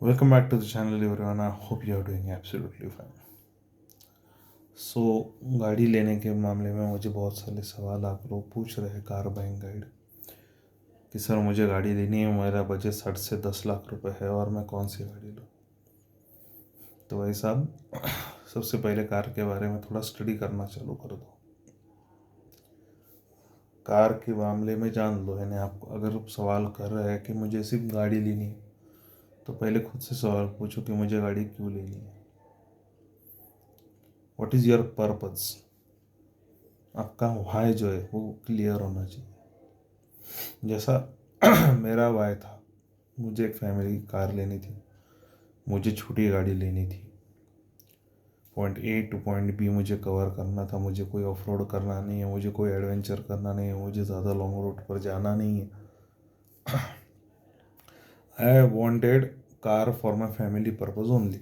Welcome back to the channel everyone. I hope you are doing absolutely fine. सो गाड़ी लेने के मामले में मुझे बहुत सारे सवाल आप लोग पूछ रहे हैं कार बाइंग गाइड कि सर मुझे गाड़ी लेनी है, मेरा बजट 60 से 10 लाख रुपए है और मैं कौन सी गाड़ी लूँ। तो भाई साहब, सबसे पहले कार के बारे में थोड़ा स्टडी करना चालू कर दो। कार के मामले में जान लो, यानी आपको अगर आप सवाल कर रहे हैं कि मुझे सिर्फ गाड़ी लेनी है, तो पहले खुद से सवाल पूछो कि मुझे गाड़ी क्यों लेनी है। What is your purpose. आपका वाई जो है वो क्लियर होना चाहिए। जैसा मेरा वाई था, मुझे एक फैमिली कार लेनी थी, मुझे छोटी गाड़ी लेनी थी, point a to point b मुझे कवर करना था, मुझे कोई ऑफ रोड करना नहीं है, मुझे कोई एडवेंचर करना नहीं है, मुझे ज़्यादा लॉन्ग रूट पर जाना नहीं है। I wanted car for my family purpose only.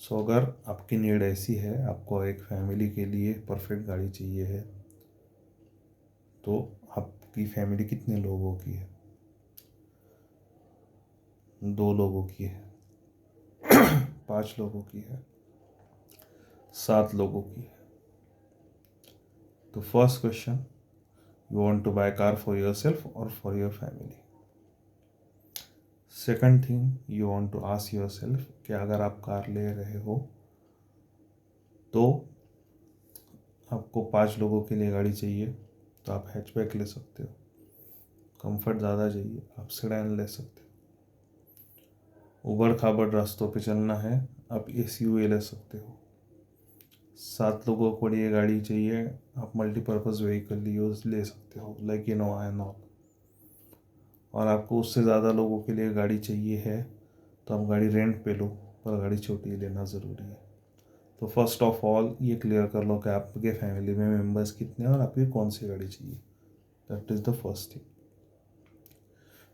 So अगर आपकी नीड ऐसी है, आपको एक फैमिली के लिए परफेक्ट गाड़ी चाहिए है, तो आपकी फैमिली कितने लोगों की है? 2 लोगों की है, 5 लोगों की है, 7 लोगों की है। तो first question, you want to by car for your self और for your family. Second thing, you want to ask your self कि अगर आप कार ले रहे हो तो आपको 5 लोगों के लिए गाड़ी चाहिए तो आप हैचबैक ले सकते हो। कंफर्ट ज़्यादा चाहिए, आप सेडान ले सकते हो। उबड़ खाबड़ रास्तों पे चलना है, आप एसयूवी ले सकते हो। 7 लोगों को लिए गाड़ी चाहिए, आप मल्टीपर्पज़ व्हीकल यूज ले सकते हो, लाइक इनोवा एंड ऑल। और आपको उससे ज़्यादा लोगों के लिए गाड़ी चाहिए है तो आप गाड़ी रेंट पे लो, पर गाड़ी छोटी लेना ज़रूरी है। तो फर्स्ट ऑफ ऑल ये क्लियर कर लो कि आपके फैमिली में मेंबर्स कितने हैं और आपकी कौन सी गाड़ी चाहिए। That is the first thing.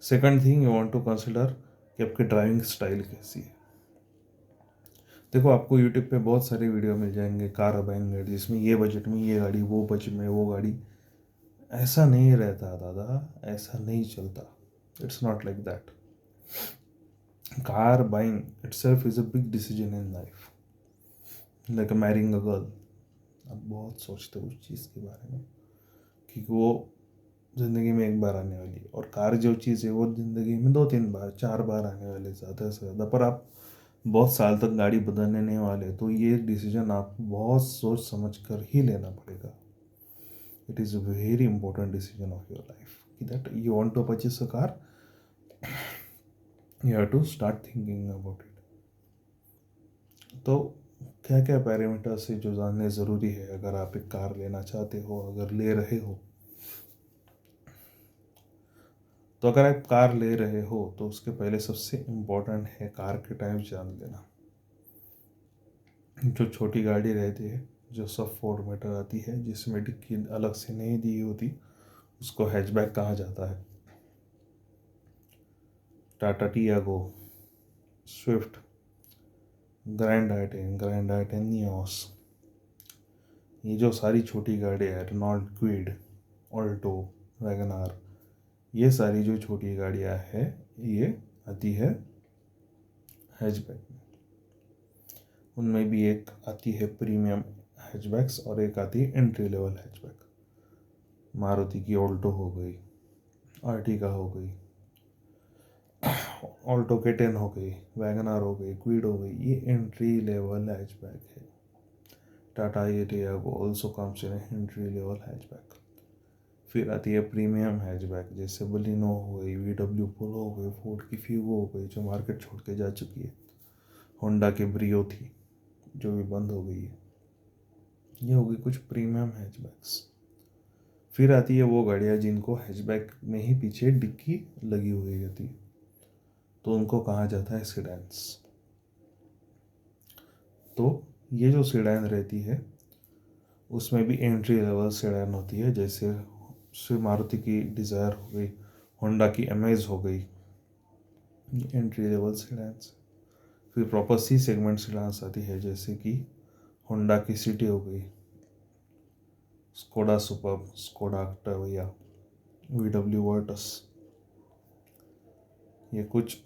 Second thing, you want to consider कि आपकी ड्राइविंग स्टाइल कैसी है। देखो, आपको यूट्यूब पे बहुत सारे वीडियो मिल जाएंगे कार बाइंग गाड़ी, जिसमें ये बजट में ये गाड़ी, वो बजट में वो गाड़ी। ऐसा नहीं रहता दादा, ऐसा नहीं चलता। It's not like that. Car buying itself is a big decision in life, like marrying a girl. आप बहुत सोचते हो उस चीज़ के बारे में, क्योंकि वो ज़िंदगी में एक बार आने वाली है, और कार जो चीज़ है वो ज़िंदगी में 2-3 बार 4 बार आने वाले, ज़्यादा से ज़्यादा। पर आप बहुत साल तक गाड़ी बदलने नहीं वाले, तो ये डिसीजन आपको बहुत सोच समझ कर ही लेना पड़ेगा। It is a very important decision of your life कि that you want to purchase a car, you have to start thinking about it. तो क्या क्या पैरामीटर्स है जो जानने ज़रूरी है अगर आप एक कार लेना चाहते हो, अगर ले रहे हो। तो अगर आप कार ले रहे हो तो उसके पहले सबसे इम्पोर्टेंट है कार के टाइप जान लेना। जो छोटी गाड़ी रहती है, जो सब 4 मीटर आती है, जिसमें डिक्की अलग से नहीं दी होती, उसको हैचबैक कहा जाता है। टाटा टियागो, स्विफ्ट, ग्रैंड आइटेन नियोस, ये जो सारी छोटी गाड़ियाँ हैं, रेनॉल्ट क्विड, ऑल्टो, वैगनार, ये सारी जो छोटी गाड़ियाँ हैं ये आती है हैचबैक में। उनमें भी एक आती है प्रीमियम हैचबैक्स और एक आती है एंट्री लेवल हैचबैक। मारुति की ऑल्टो हो गई, आर्टिका हो गई, ऑल्टो के 10 हो गई, वैगनार हो गई, क्विड हो गई, ये एंट्री लेवल हैचबैक है। Tata Tiago also comes in entry level hatchback. फिर आती है प्रीमियम हैचबैक, जैसे बलिनो हो गई, VW पोलो हो गई, फोर्ड की फ्यूगो हो गई जो मार्केट छोड़ के जा चुकी है, होंडा की ब्रियो थी जो भी बंद हो गई है। ये हो गई कुछ प्रीमियम हैचबैक्स। फिर आती है वो गाड़ियाँ जिनको हैचबैक में ही पीछे डिक्की लगी हुई होती है, तो उनको कहा जाता है सीडान्स। तो ये जो सीडान रहती है उसमें भी एंट्री लेवल सीडान होती है, जैसे मारुति की डिज़ायर हो गई, होंडा की अमेज हो गई, ये एंट्री लेवल सीडान्स। फिर प्रॉपर सी सेगमेंट सीडान्स आती है, जैसे कि होंडा की सिटी हो गई, Skoda superb, Skoda Octavia, VW Virtus. ये कुछ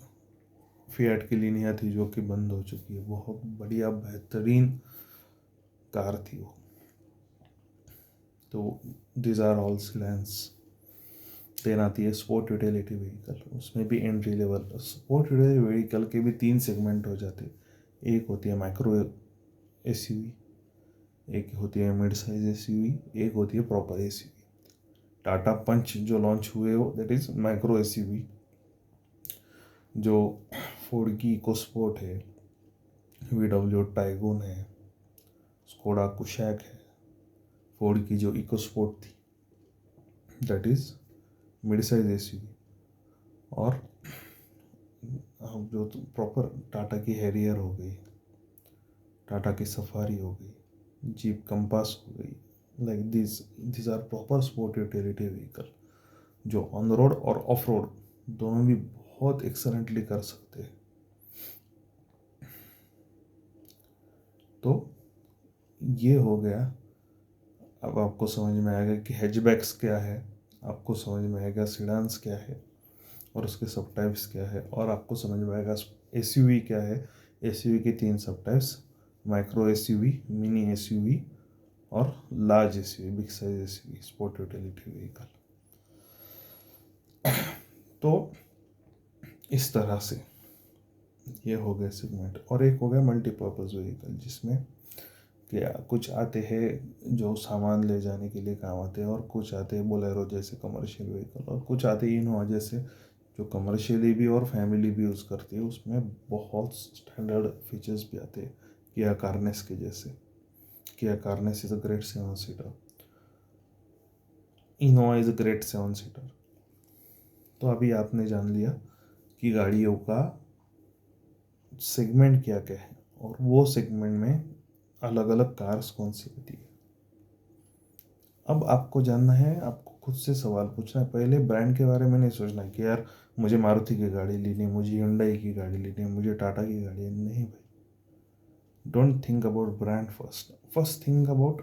फिएट की लिनिया थी जो कि बंद हो चुकी है, बहुत बढ़िया बेहतरीन कार थी वो। तो this are all sedans. Then आती है स्पोर्ट यूटिलिटी व्हीकल, उसमें भी entry level. Sport utility vehicle के भी 3 सेगमेंट हो जाते हैं। एक होती है माइक्रो एसयूवी, एक होती है मिड साइज एसयूवी, एक होती है प्रॉपर एसयूवी। टाटा पंच जो लॉन्च हुए हो दैट इज़ माइक्रो एसयूवी। जो फोर्ड की इको स्पोर्ट है, VW टाइगोन है, स्कोडा कुशैक है, फोर्ड की जो इको स्पोर्ट थी that is mid size SUV. और अब जो प्रॉपर टाटा की हैरियर हो गई, टाटा की सफारी हो गई, जीप कंपास हो गई, like this are proper sport utility vehicle जो ऑन द रोड और ऑफ रोड दोनों भी बहुत एक्सलेंटली कर सकते हैं। तो ये हो गया। अब आपको समझ में आएगा कि हैचबैक्स क्या है, आपको समझ में आएगा सीडान्स क्या है और उसके सब टाइप्स क्या है, और आपको समझ में आएगा एसयूवी क्या है। एसयूवी के 3 सब types, micro SUV, mini SUV और large SUV, big size SUV, sport utility vehicle. तो इस तरह से ये हो गया सेगमेंट। और एक हो गया मल्टीपर्पज़ व्हीकल, जिसमें क्या कुछ आते हैं जो सामान ले जाने के लिए काम आते हैं, और कुछ आते हैं बोलेरो जैसे कमर्शियल व्हीकल, और कुछ आते हैं इनोवा जैसे जो कमर्शियली भी और फैमिली भी यूज़ करती है। उसमें बहुत स्टैंडर्ड फीचर्स भी आते हैं, किया कार्नेस के जैसे। Kia Carens is a great 7 seater, Innova is a great 7 seater. तो अभी आपने जान लिया कि गाड़ियों का सेगमेंट क्या क्या है, और वो सेगमेंट में अलग अलग कार्स कौन सी होती है। अब आपको जानना है, आपको खुद से सवाल पूछना है। पहले ब्रांड के बारे में नहीं सोचना है कि यार मुझे मारुति की गाड़ी लेनी है, मुझे हुंडई की गाड़ी लेनी है, मुझे टाटा की गाड़ी लेनी। नहीं भाई, don't think about brand first think about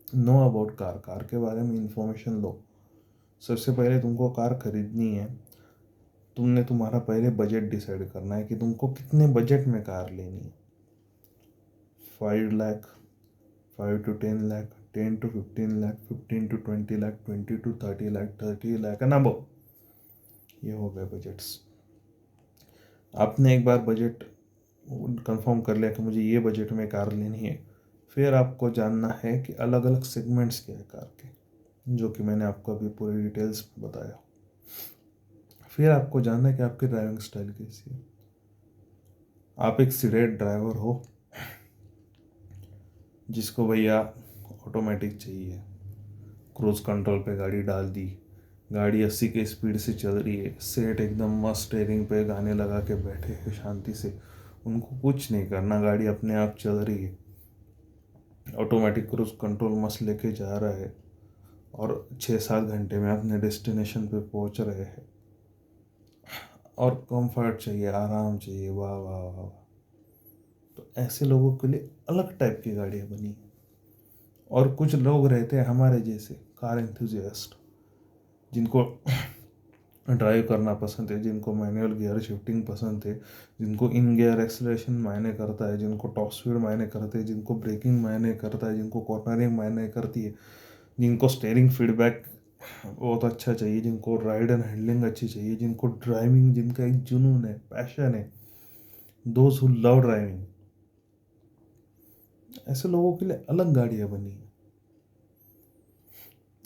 know about car के बारे में इंफॉर्मेशन लो। सबसे पहले तुमको कार खरीदनी है, तुमने तुम्हारा पहले बजट डिसाइड करना है कि तुमको कितने बजट में कार लेनी है। 5 lakh, 5 to 10 lakh, 10 to 15 lakh, 15 to 20 lakh, 20 to 30 lakh, 30 lakh and above. ये हो गए बजट्स। आपने एक बार बजट कंफर्म कर लिया कि मुझे ये बजट में कार लेनी है, फिर आपको जानना है कि अलग अलग सेगमेंट्स क्या है कार के, जो कि मैंने आपको अभी पूरी डिटेल्स में बताया। फिर आपको जानना है कि आपकी ड्राइविंग स्टाइल कैसी है। आप एक सीडेड ड्राइवर हो जिसको भैया ऑटोमेटिक चाहिए, क्रूज कंट्रोल पे गाड़ी डाल दी, गाड़ी 80 के स्पीड से चल रही है, सेट एकदम मस्त स्टेयरिंग पे गाने लगा के बैठे हैं शांति से, उनको कुछ नहीं करना, गाड़ी अपने आप चल रही है, ऑटोमेटिक क्रूज कंट्रोल मस्त लेके जा रहा है, और 6-7 घंटे में अपने डेस्टिनेशन पे पहुंच रहे हैं, और कंफर्ट चाहिए, आराम चाहिए, वाह वाह वाह वाह। तो ऐसे लोगों के लिए अलग टाइप की गाड़ियाँ बनी। और कुछ लोग रहते हैं हमारे जैसे कार एंथुजियास्ट, जिनको ड्राइव करना पसंद है, जिनको मैनुअल गियर शिफ्टिंग पसंद है, जिनको इन गियर एक्सेलरेशन मायने करता है, जिनको टॉप स्पीड मायने करते हैं, जिनको ब्रेकिंग मायने करता है, जिनको कॉर्नरिंग मायने करती है, जिनको स्टेयरिंग फीडबैक बहुत अच्छा चाहिए, जिनको राइड एंड हैंडलिंग अच्छी चाहिए, जिनको ड्राइविंग, जिनका एक जुनून है, पैशन है, दोज हु लव ड्राइविंग, ऐसे लोगों के लिए अलग गाड़ियाँ बनी है।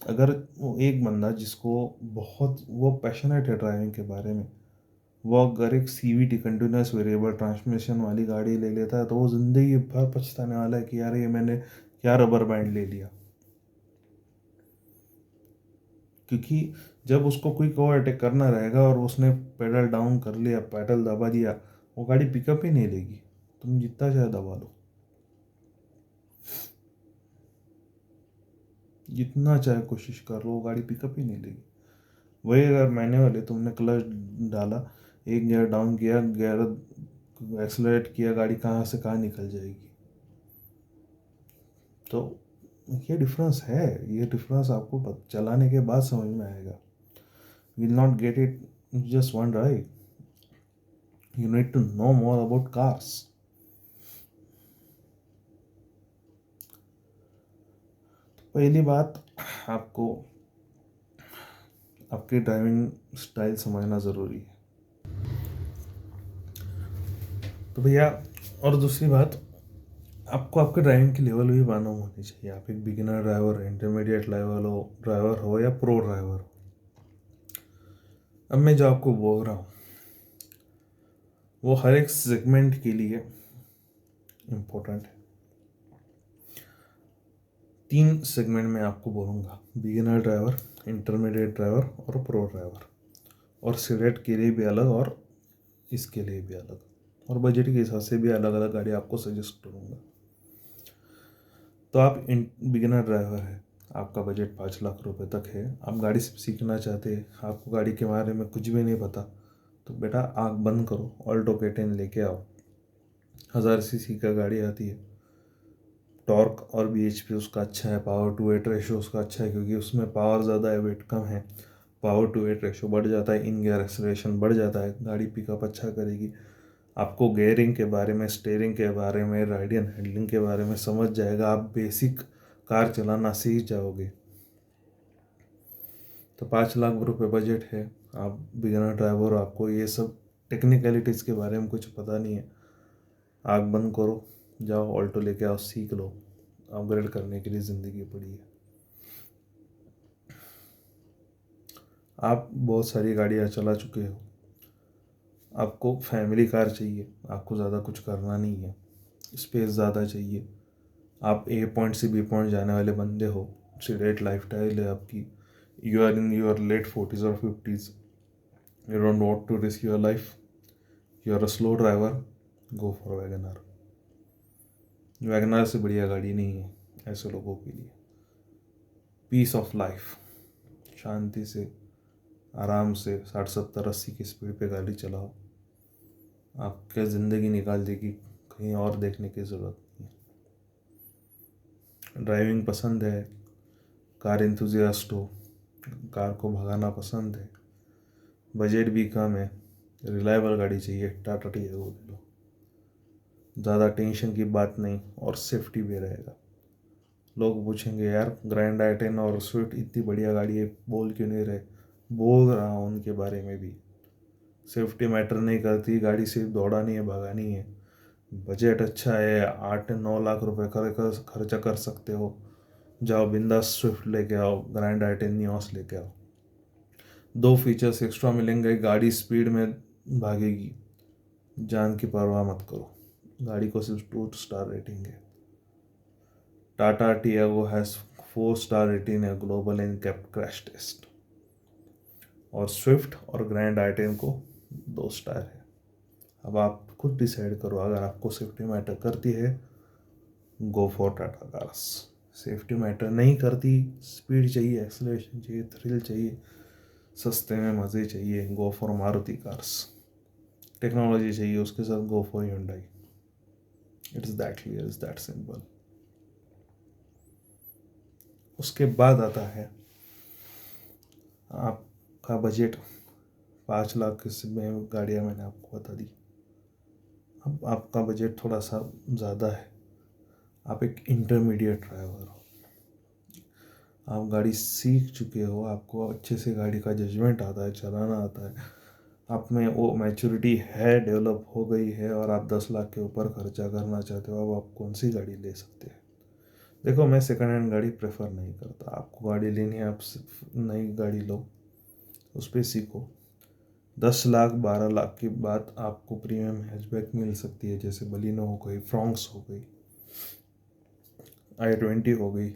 अगर वो एक बंदा जिसको बहुत वो पैशनेट है ड्राइविंग के बारे में, वो अगर एक CVT कंटिन्यूस वेरिएबल ट्रांसमिशन वाली गाड़ी ले लेता है, तो वो ज़िंदगी भर पछताने वाला है कि यार ये मैंने क्या रबर बैंड ले लिया। क्योंकि जब उसको कोई ओवरटेक करना रहेगा और उसने पेडल डाउन कर लिया, पेडल दबा दिया, वो गाड़ी पिकअप ही नहीं लेगी, तुम जितना चाहे दबा लो, जितना चाहे कोशिश कर लो, वो गाड़ी पिकअप ही नहीं लेगी। वही अगर मैनुअल है, तुमने क्लच डाला, एक गियर डाउन किया, गियर एक्सलरेट किया, गाड़ी कहाँ से कहाँ निकल जाएगी। तो ये डिफरेंस है, ये डिफरेंस आपको चलाने के बाद समझ में आएगा। Will not get it just one drive. You need to know more about cars. पहली बात, आपको आपकी ड्राइविंग स्टाइल समझना ज़रूरी है। तो भैया, और दूसरी बात, आपको आपके ड्राइविंग की लेवल भी मालूम होनी चाहिए। आप एक बिगिनर ड्राइवर, इंटरमीडिएट ड्राइवर हो या प्रो ड्राइवर हो। अब मैं जो आपको बोल रहा हूँ वो हर एक सेगमेंट के लिए इम्पोर्टेंट है। 3 सेगमेंट में आपको बोलूँगा, बिगिनर ड्राइवर, इंटरमीडिएट ड्राइवर और प्रो ड्राइवर। और सिलेक्ट के लिए भी अलग और इसके लिए भी अलग, और बजट के हिसाब से भी अलग अलग गाड़ी आपको सजेस्ट करूँगा। तो आप बिगिनर ड्राइवर है, आपका बजट 5 लाख रुपए तक है, आप गाड़ी सीखना चाहते हैं, आपको गाड़ी के बारे में कुछ भी नहीं पता, तो बेटा आँख बंद करो, ऑल्टो K10 लेके आओ। 1000 सीसी का गाड़ी आती है, टॉर्क और BHP उसका अच्छा है, पावर टू वेट रेशो उसका अच्छा है, क्योंकि उसमें पावर ज़्यादा है, वेट कम है, पावर टू वेट रेशो बढ़ जाता है, इन गियर एक्सेलरेशन बढ़ जाता है, गाड़ी पिकअप अच्छा करेगी। आपको गेयरिंग के बारे में, स्टीयरिंग के बारे में, राइड एंड हैंडलिंग के बारे में समझ जाएगा, आप बेसिक कार चलाना सीख जाओगे। तो 5 लाख रुपए बजट है, आप बिगिनर ड्राइवर, आपको ये सब टेक्निकलिटीज़ के बारे में कुछ पता नहीं है, आँख बंद करो, जाओ ऑल्टो लेके आओ, सीख लो। अपग्रेड करने के लिए ज़िंदगी पड़ी है। आप बहुत सारी गाड़ियाँ चला चुके हो, आपको फैमिली कार चाहिए, आपको ज़्यादा कुछ करना नहीं है, स्पेस ज़्यादा चाहिए, आप A पॉइंट से B पॉइंट जाने वाले बंदे हो, स्ट्रेट लाइफ स्टाइल है आपकी, you are in your late 40s और 50s, you don't want to risk your life, you are a slow driver, go for WagonR. WagonR से बढ़िया गाड़ी नहीं है ऐसे लोगों के लिए। पीस ऑफ लाइफ, शांति से, आराम से 60 70 80 की स्पीड पे गाड़ी चलाओ, आपके ज़िंदगी निकाल देगी, कहीं और देखने की ज़रूरत नहीं है। ड्राइविंग पसंद है, कार इंथुजियास्ट हो, कार को भगाना पसंद है, बजट भी कम है, रिलायबल गाड़ी चाहिए, टाटा टियागो ले लो, ज़्यादा टेंशन की बात नहीं और सेफ्टी भी रहेगा। लोग पूछेंगे यार ग्रैंड i10 और स्विफ्ट इतनी बढ़िया गाड़ी है, बोल क्यों नहीं रहे? बोल रहा हूँ उनके बारे में भी। सेफ्टी मैटर नहीं करती, गाड़ी सिर्फ दौड़ानी है, भगानी है, बजट अच्छा है, 8-9 लाख रुपए खर्चा कर सकते हो, जाओ बिंदास स्विफ्ट लेके आओ, ग्रैंड i10 नियॉस लेके आओ। 2 फीचर्स एक्स्ट्रा मिलेंगे, गाड़ी स्पीड में भागेगी, जान की परवाह मत करो, गाड़ी को सिर्फ 2 स्टार रेटिंग है। Tata Tiago has 4 star rating है ग्लोबल NCAP क्रैश टेस्ट, और स्विफ्ट और ग्रैंड i10 को 2 स्टार है। अब आप खुद डिसाइड करो, अगर आपको सेफ्टी मैटर करती है, go for Tata cars. Safety matter नहीं करती, स्पीड चाहिए, एक्सेलरेशन चाहिए, थ्रिल चाहिए, सस्ते में मज़े चाहिए, go for Maruti cars. Technology चाहिए उसके साथ, go for Hyundai। It's that clear, it's that simple. उसके बाद आता है आपका बजट। 5 लाख में गाड़ियाँ मैंने आपको बता दी। अब आपका बजट थोड़ा सा ज़्यादा है, आप एक इंटरमीडिएट ड्राइवर हो, आप गाड़ी सीख चुके हो, आपको अच्छे से गाड़ी का जजमेंट आता है, चलाना आता है, आप में वो मैच्योरिटी है, डेवलप हो गई है, और आप 10 लाख के ऊपर खर्चा करना चाहते हो, अब आप कौन सी गाड़ी ले सकते हैं? देखो, मैं सेकंड हैंड गाड़ी प्रेफर नहीं करता। आपको गाड़ी लेनी है, आप नई गाड़ी लो, उस पर सीखो। 10 लाख 12 लाख के बाद आपको प्रीमियम हैचबैक मिल सकती है, जैसे बलिनो हो गई, फ्रॉन्क्स हो गई, i20 हो गई।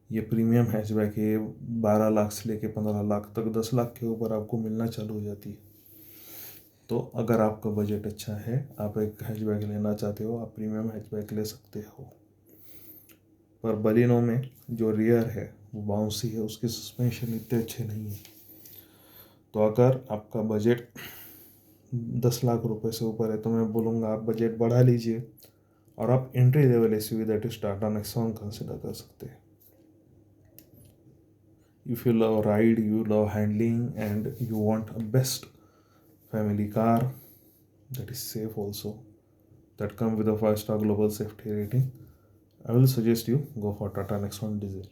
ये प्रीमियम हैचबैक है, 12 लाख से लेके 15 लाख तक, 10 लाख के ऊपर आपको मिलना चालू हो जाती है। तो अगर आपका बजट अच्छा है, आप एक हैचबैक लेना चाहते हो, आप प्रीमियम हैचबैक ले सकते हो। पर बलिनो में जो रियर है वो बाउंसी है, उसके सस्पेंशन इतने अच्छे नहीं है। तो अगर आपका बजट 10 लाख रुपए से ऊपर है, तो मैं बोलूँगा आप बजट बढ़ा लीजिए, और आप entry level SUV that is Tata Nexon consider कर सकते हैं। If you love ride, you love handling, and you want a best family car, that is safe also, that come with a 5-star global safety rating, I will suggest you go for Tata Nexon diesel.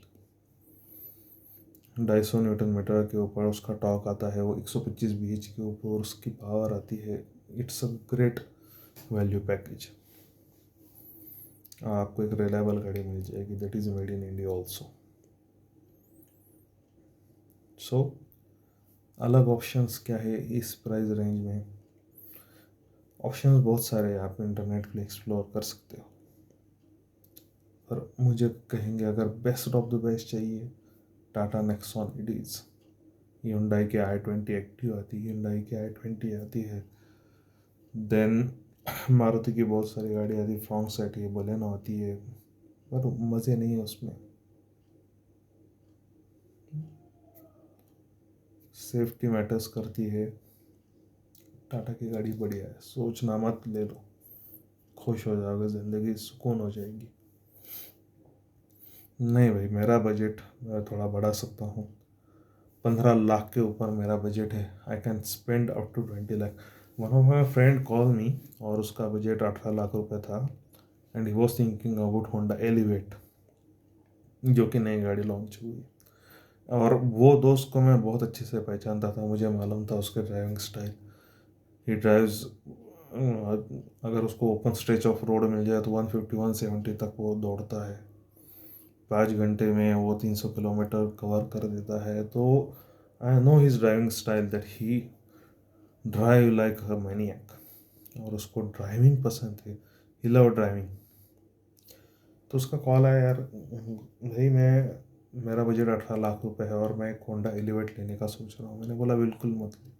250 newton metre के ऊपर उसका torque आता है, वो 125 bh के ऊपर उसकी power आती है. It's a great value package. आपको एक रिलायबल गाड़ी मिल जाएगी that is made in India also. So अलग ऑप्शंस क्या है इस प्राइस रेंज में? ऑप्शंस बहुत सारे हैं, आप इंटरनेट पे एक्सप्लोर कर सकते हो. पर मुझे कहेंगे अगर बेस्ट ऑफ द बेस्ट चाहिए, Tata Nexon it is. Hyundai की i20 एक्टिव आती है, Hyundai की i20 आती है. देन मारुति की बहुत सारी गाड़ी आती है, फ्रॉन्क सेट है, बलेनो आती है, पर मज़े नहीं है उसमें. सेफ्टी मैटर्स करती है. टाटा की गाड़ी बढ़िया है, सोचना मत, ले लो, खुश हो जाओगे, ज़िंदगी सुकून हो जाएगी. नहीं भाई, मेरा बजट मैं थोड़ा बढ़ा सकता हूँ. 15 लाख के ऊपर मेरा बजट है. I can spend up to 20 lakh. One of my friend call me और उसका बजट 18 लाख रुपए था and he was thinking about Honda Elevate, जो कि नई गाड़ी लॉन्च हुई. और वो दोस्त को मैं बहुत अच्छे से पहचानता था, मुझे मालूम था उसके ड्राइविंग स्टाइल. ही ड्राइव्स, अगर उसको ओपन स्ट्रेच ऑफ रोड मिल जाए तो 150-170 तक वो दौड़ता है. 5 घंटे में वो 300 किलोमीटर कवर कर देता है. तो I know his driving style that he drive like a maniac. और उसको ड्राइविंग पसंद है, ही लव ड्राइविंग. तो उसका कॉल आया, यार भाई मेरा बजट 18 लाख रुपए है और मैं एक होंडा एलिवेट लेने का सोच रहा हूँ. मैंने बोला बिल्कुल मत ले,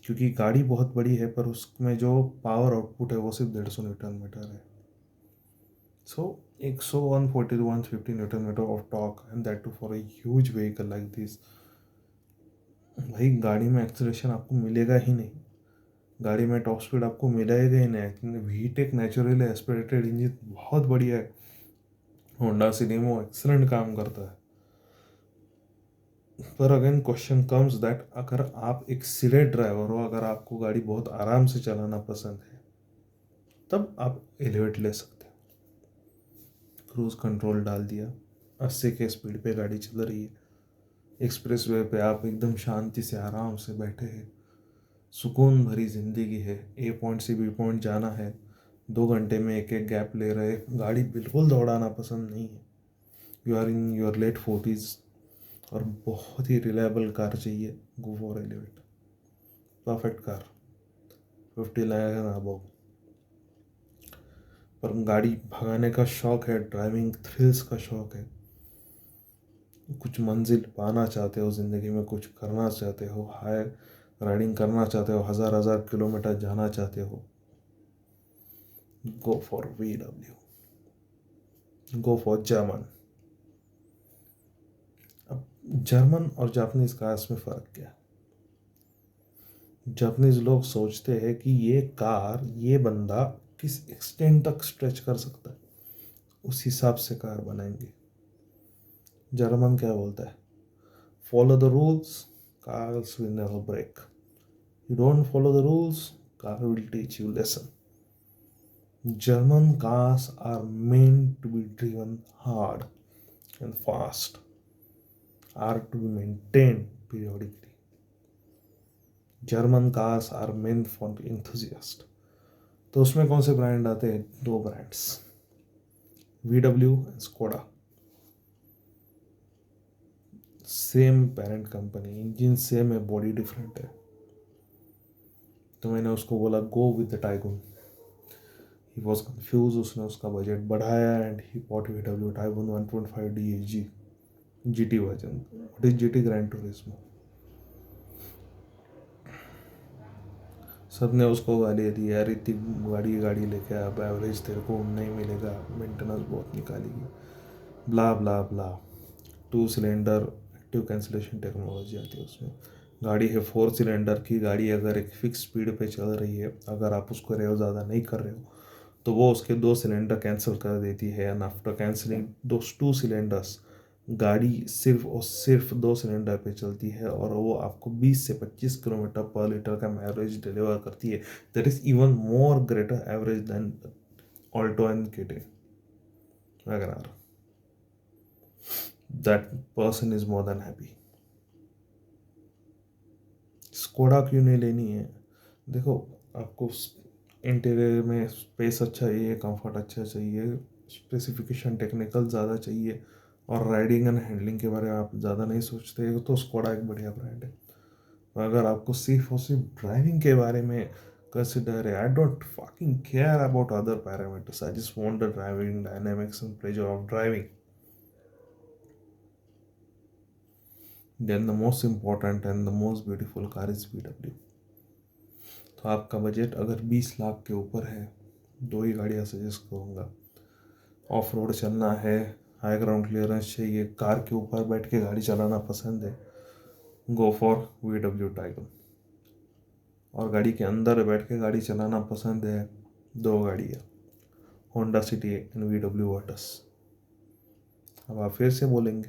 क्योंकि गाड़ी बहुत बड़ी है पर उसमें जो पावर आउटपुट है वो सिर्फ 150 न्यूटन मीटर है. So 140-150 newton metre of torque and that too for a huge vehicle like this. भाई गाड़ी में एक्सेलरेशन आपको मिलेगा ही नहीं, गाड़ी में टॉप स्पीड आपको मिलेगा ही नहीं. वीटेक नेचुरली एस्पिरेटेड इंजन बहुत बढ़िया है. होंडा सिनेमो एक्सलेंट काम करता है. पर अगेन क्वेश्चन कम्स दैट अगर आप एक सिलेक्ट ड्राइवर हो, अगर आपको गाड़ी बहुत आराम से चलाना पसंद है, तब आप एलिवेट ले सकते हो. क्रूज कंट्रोल डाल दिया, 80 के स्पीड पे गाड़ी चल रही है, एक्सप्रेस वे पे आप एकदम शांति से आराम से बैठे हैं, सुकून भरी ज़िंदगी है. ए पॉइंट से बी पॉइंट जाना है, 2 घंटे में एक गैप ले रहे, गाड़ी बिल्कुल दौड़ाना पसंद नहीं है. You are in your late 40s और बहुत ही रिलायबल कार चाहिए, go for Elevate. Perfect car, 50 lakh and above. पर गाड़ी भगाने का शौक है, ड्राइविंग थ्रिल्स का शौक है, कुछ मंजिल पाना चाहते हो ज़िंदगी में, कुछ करना चाहते हो, हाई राइडिंग करना चाहते हो, 1000 किलोमीटर जाना चाहते हो, go for VW, go for German. अब जर्मन और जापानीज कार्स में फ़र्क क्या? जापानीज लोग सोचते हैं कि ये कार, ये बंदा किस एक्सटेंट तक स्ट्रेच कर सकता है, उस हिसाब से कार बनाएंगे. जर्मन क्या बोलता है? Follow the rules, cars will never break. You don't follow the rules, car will teach you lesson. German cars are meant to be driven hard and fast, are to be maintained periodically. German cars are meant for enthusiasts. तो उसमें कौन से brand आते हैं? 2 brands, VW and Skoda. Same parent company, engine same है, body different है. तो मैंने उसको बोला go with the tycoon. He was confuse, उसने उसका बजट बढ़ाया and he bought VW tycoon 1.5 DHG GT version. What is GT? Grand Turismo. सब ने उसको गाली दी, यार इतनी गाड़ी लेके आप, एवरेज तेरे को नहीं मिलेगा, मेंटेनेंस बहुत निकालेगी, ब्ला ब्ला ब्ला. 2 सिलेंडर एक्टिव कैंसिलेशन टेक्नोलॉजी आती है उसमें. गाड़ी है 4 सिलेंडर की. गाड़ी अगर एक फिक्स स्पीड पे चल रही है, अगर आप उसको रेव ज़्यादा नहीं कर रहे हो, तो वो उसके 2 सिलेंडर कैंसिल कर देती है. And after cancelling those 2 cylinders, गाड़ी सिर्फ और सिर्फ 2 सिलेंडर पे चलती है और वो आपको 20 से 25 किलोमीटर पर लीटर का एवरेज डिलीवर करती है. That is even more greater average than Alto and केटे WagonR. That person is more than happy. Skoda क्यों नहीं लेनी है? देखो, आपको इंटीरियर में स्पेस अच्छा चाहिए, कंफर्ट अच्छा चाहिए, स्पेसिफिकेशन टेक्निकल ज़्यादा चाहिए और राइडिंग एंड हैंडलिंग के बारे में आप ज़्यादा नहीं सोचते तो स्कोडा एक बढ़िया ब्रांड है. अगर आपको सिर्फ और सिर्फ ड्राइविंग के बारे में कंसिडर है, I don't fucking care about other parameters, I just want the driving dynamics and pleasure of driving. Then the most important and the most beautiful car is BMW. तो आपका बजट अगर 20 लाख के ऊपर है, दो ही गाड़ियाँ सजेस्ट करूँगा. ऑफ रोड चलना है, हाई ग्राउंड क्लियरेंस चाहिए, कार के ऊपर बैठ के गाड़ी चलाना पसंद है, गो फॉर VW टाइगन. और गाड़ी के अंदर बैठ के गाड़ी चलाना पसंद है, दो गाड़ियाँ, Honda City and VW Virtus. अब आप फिर से बोलेंगे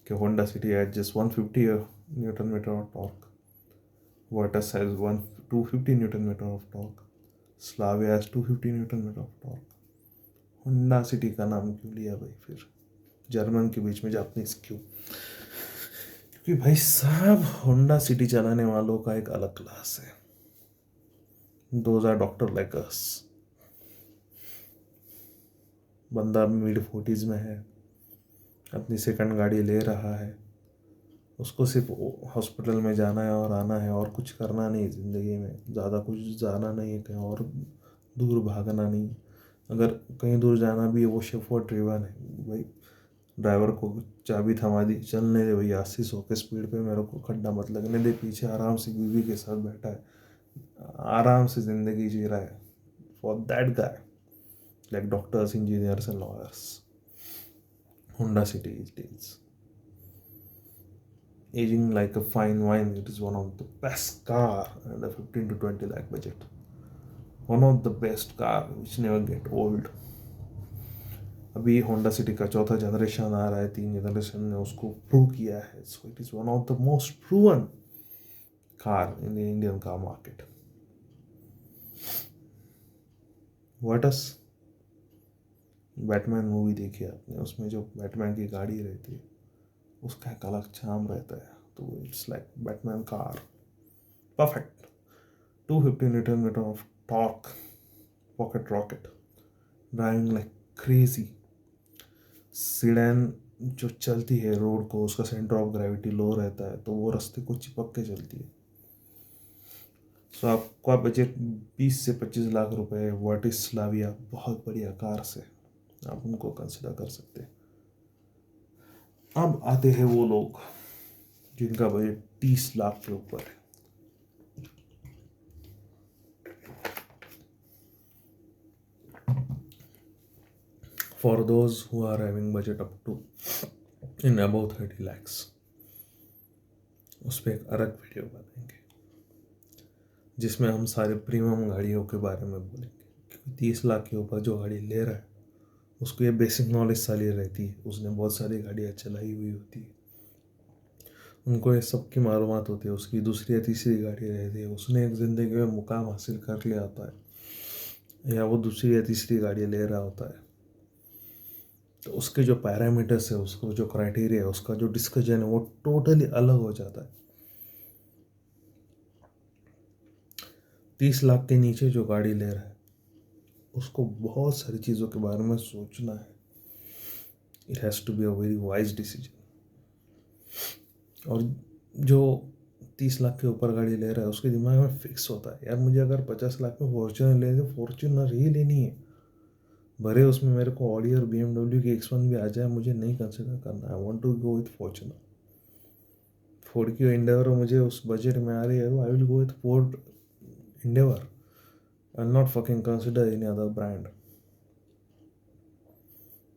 कि Honda City has just 150 newton metre of torque, Virtus has 250 newton metre of torque, Slavia has 250 newton metre of torque. Honda City का नाम क्यों लिया भाई? फिर जर्मन के बीच में जापानीज क्यों? क्योंकि भाई साहब होंडा सिटी चलाने वालों का एक अलग क्लास है. Those are doctor like us. बंदा मिड-40s में है, अपनी सेकंड गाड़ी ले रहा है, उसको सिर्फ हॉस्पिटल में जाना है और आना है और कुछ करना नहीं ज़िंदगी में, ज़्यादा कुछ जाना नहीं है, कहीं और दूर भागना नहीं. अगर कहीं दूर जाना भी है वो शेफर्ड ड्रिवन है भाई. ड्राइवर को चाबी थमा दी, चलने दे भैया 80-100 के स्पीड पे, मेरे को खड्डा मत लगने दे. पीछे आराम से बीवी के साथ बैठा है, आराम से ज़िंदगी जी रहा है. For that guy, like doctors, engineers and lawyers, Honda city is aging like a fine wine. It is one of the best car in the 15 to 20 lakh budget. One of the best car which never get old. अभी Honda City का चौथा generation आ रहा है, 3 generation ने उसको prove किया है. So it is one of the most proven car in the Indian car market. Virtus, Batman movie देखी आपने, उसमें जो बैटमैन की गाड़ी रहती है उसका एक अलग चार्म रहता है. तो it's like Batman car, perfect. 250 newton metre of torque, pocket rocket, driving like crazy. Sedan जो चलती है रोड को, उसका सेंटर ऑफ ग्रेविटी लो रहता है तो वो रास्ते को चिपक के चलती है. सो आपका बजट 20 से 25 लाख रुपए, वर्टिस स्लाविया बहुत बढ़िया कार से आप उनको कंसिडर कर सकते हैं. अब आते हैं वो लोग जिनका बजट 30 लाख के ऊपर है. For those who are having budget up to in about 30 lakhs, उस पर एक अलग वीडियो बनाएंगे जिसमें हम सारे प्रीमियम गाड़ियों के बारे में बोलेंगे. क्योंकि 30 लाख के ऊपर जो गाड़ी ले रहा है उसको ये बेसिक नॉलेज सारी रहती है, उसने बहुत सारी गाड़ियाँ चलाई हुई होती है, उनको ये सब की मालूमात होती है. उसकी दूसरी या तीसरी गाड़ी रहती है, उसने एक ज़िंदगी में मुकाम हासिल कर लिया होता है या वो दूसरी या तीसरी गाड़ी ले रहा होता है. तो उसके जो पैरामीटर्स है, उसको जो क्राइटेरिया है, उसका जो डिस्कशन है वो टोटली अलग हो जाता है. 30 लाख के नीचे जो गाड़ी ले रहा है उसको बहुत सारी चीज़ों के बारे में सोचना है. It has to be a very wise decision. और जो 30 लाख के ऊपर गाड़ी ले रहा है उसके दिमाग में फिक्स होता है, यार मुझे अगर 50 लाख में फॉर्च्यूनर ले तो फॉर्च्यूनर ही लेनी है, भरे उसमें मेरे को ऑडी और BMW की X1 भी आ जाए, मुझे नहीं कंसिडर करना. I want to go with Fortuner. Ford की इंडेवर मुझे उस बजट में आ रही है, I will go with Ford Endeavour. I will not fucking consider any other brand.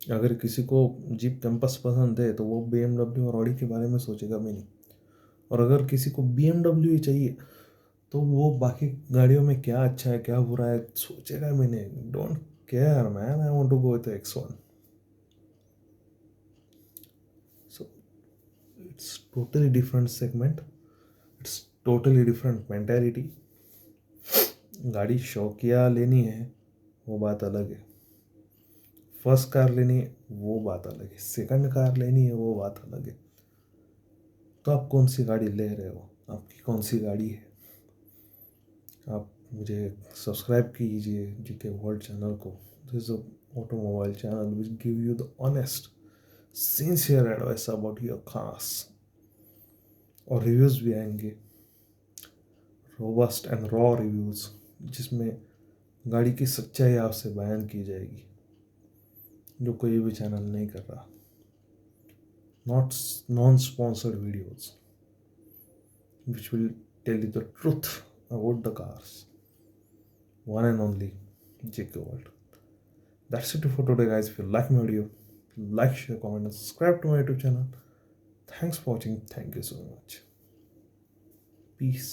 अगर किसी को जीप कैंपस पसंद है तो वो BMW और ऑडी के बारे में सोचेगा भी नहीं. और अगर किसी को BMW ही चाहिए तो वो बाकी गाड़ियों में क्या अच्छा है क्या बुरा है सोचेगा भी नहीं. Don't care man, I want to go with X1. It's totally different segment. It's totally different mentality. गाड़ी शौकिया लेनी है वो बात अलग है, फर्स्ट कार लेनी है वो बात अलग है, सेकंड कार लेनी है वो बात अलग है। तो आप कौन सी गाड़ी ले रहे हो, आपकी कौन सी गाड़ी है? आप मुझे सब्सक्राइब कीजिए जीके वर्ल्ड चैनल को। This is automobile channel which give you the honest sincere advice about your cars, और रिव्यूज़ भी आएंगे, रोबस्ट एंड रॉ रिव्यूज़, जिसमें गाड़ी की सच्चाई आपसे बयान की जाएगी, जो कोई भी चैनल नहीं कर रहा। Not non sponsored videos which will tell you the truth about the cars. One and only JK World. That's it for today, guys. If you like my video, like, share, comment, and subscribe to my YouTube channel. Thanks for watching. Thank you so much. Peace.